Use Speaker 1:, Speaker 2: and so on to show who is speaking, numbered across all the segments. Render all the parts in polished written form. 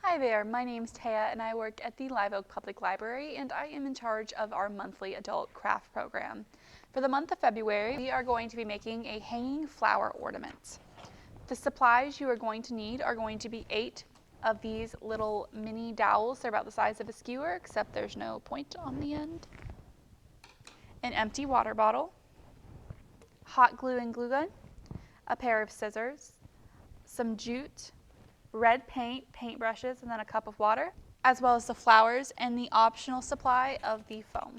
Speaker 1: Hi there, my name's Taya and I work at the Live Oak Public Library and I am in charge of our monthly adult craft program. For the month of February, we are going to be making a hanging flower ornament. The supplies you are going to need are going to be 8 of these little mini dowels. They're about the size of a skewer, except there's no point on the end. An empty water bottle, hot glue and glue gun, a pair of scissors, some jute, red paint, paintbrushes, and then a cup of water, as well as the flowers and the optional supply of the foam.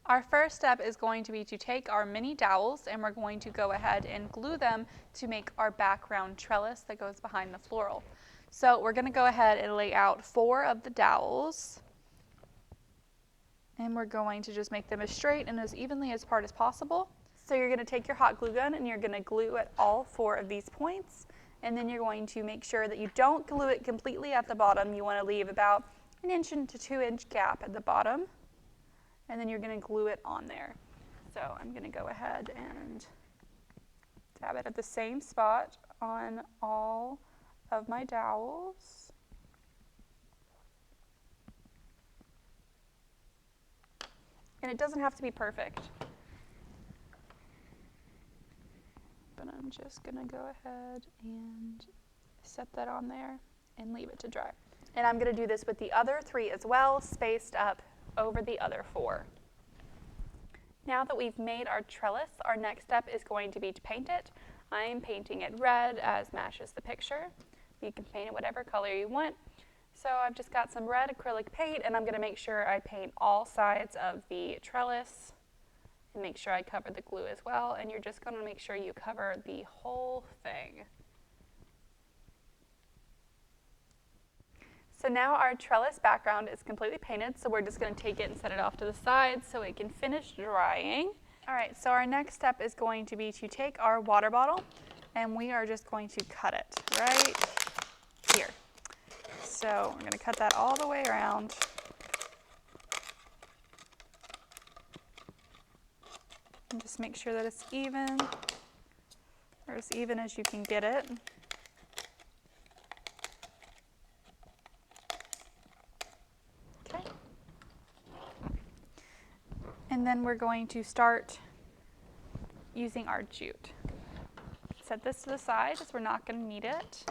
Speaker 1: Our first step is going to be to take our mini dowels and we're going to go ahead and glue them to make our background trellis that goes behind the floral. So we're going to go ahead and lay out 4 of the dowels and we're going to just make them as straight and as evenly as apart as possible. So you're going to take your hot glue gun and you're going to glue at all 4 of these points, and then you're going to make sure that you don't glue it completely at the bottom. You want to leave about 1 inch to 2 inch gap at the bottom, and then you're going to glue it on there. So I'm going to go ahead and dab it at the same spot on all of my dowels. And it doesn't have to be perfect. But I'm just going to go ahead and set that on there and leave it to dry. And I'm going to do this with the other 3 as well, spaced up over the other 4. Now that we've made our trellis, our next step is going to be to paint it. I'm painting it red as matches the picture. You can paint it whatever color you want. So I've just got some red acrylic paint and I'm going to make sure I paint all sides of the trellis. And make sure I cover the glue as well, and you're just going to make sure you cover the whole thing. So now our trellis background is completely painted, so we're just going to take it and set it off to the side so it can finish drying. All right, so our next step is going to be to take our water bottle and we are just going to cut it right here. So we're going to cut that all the way around. And just make sure that it's even, or as even as you can get it. Okay. And then we're going to start using our jute. Set this to the side as we're not going to need it.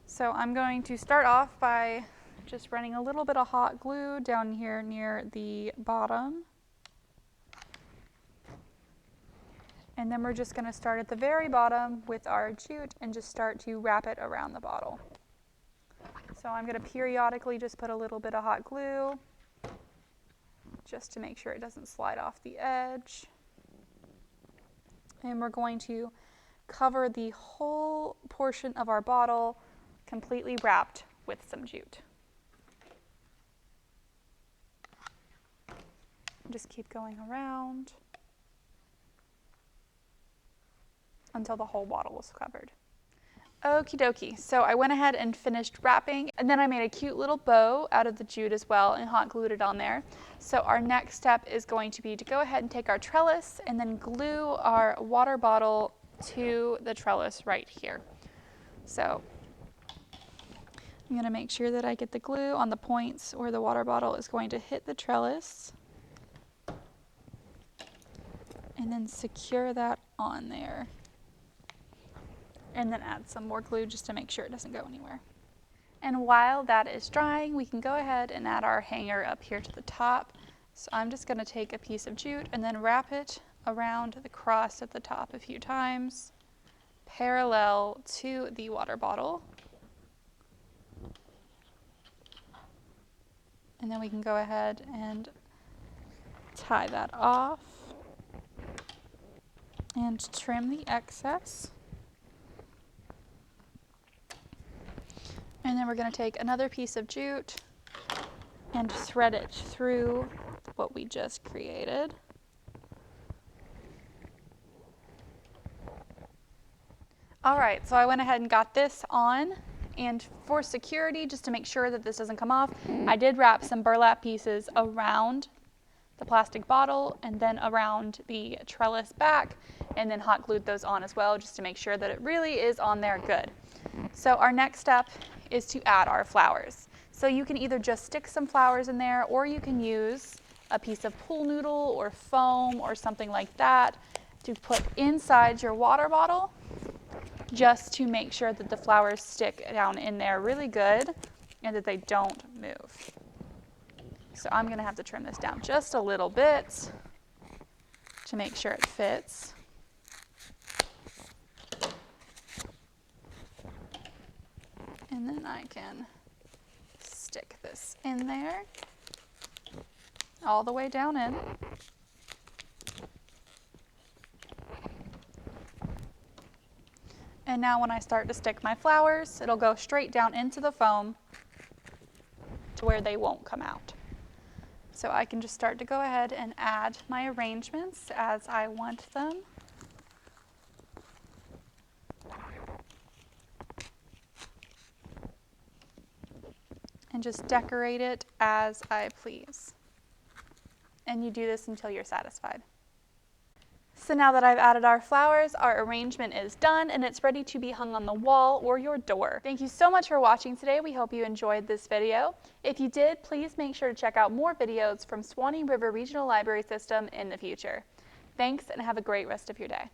Speaker 1: So I'm going to start off by just running a little bit of hot glue down here near the bottom. And then we're just going to start at the very bottom with our jute and just start to wrap it around the bottle. So I'm going to periodically just put a little bit of hot glue just to make sure it doesn't slide off the edge. And we're going to cover the whole portion of our bottle completely wrapped with some jute. Just keep going around until the whole bottle is covered. Okie dokie, so I went ahead and finished wrapping, and then I made a cute little bow out of the jute as well and hot glued it on there. So our next step is going to be to go ahead and take our trellis and then glue our water bottle to the trellis right here. So I'm going to make sure that I get the glue on the points where the water bottle is going to hit the trellis. And then secure that on there. And then add some more glue just to make sure it doesn't go anywhere. And while that is drying, we can go ahead and add our hanger up here to the top. So I'm just going to take a piece of jute and then wrap it around the cross at the top a few times, parallel to the water bottle. And then we can go ahead and tie that off and trim the excess. And then we're going to take another piece of jute and thread it through what we just created. All right, so I went ahead and got this on, and for security, just to make sure that this doesn't come off, I did wrap some burlap pieces around the plastic bottle and then around the trellis back, and then hot glued those on as well, just to make sure that it really is on there good. So our next step is to add our flowers. So you can either just stick some flowers in there, or you can use a piece of pool noodle or foam or something like that to put inside your water bottle, just to make sure that the flowers stick down in there really good and that they don't move. So I'm gonna have to trim this down just a little bit to make sure it fits. And then I can stick this in there, all the way down in. And now when I start to stick my flowers, it'll go straight down into the foam to where they won't come out. So I can just start to go ahead and add my arrangements as I want them. And just decorate it as I please. And you do this until you're satisfied. So now that I've added our flowers, our arrangement is done and it's ready to be hung on the wall or your door. Thank you so much for watching today. We hope you enjoyed this video. If you did, please make sure to check out more videos from Swanee River Regional Library System in the future. Thanks, and have a great rest of your day.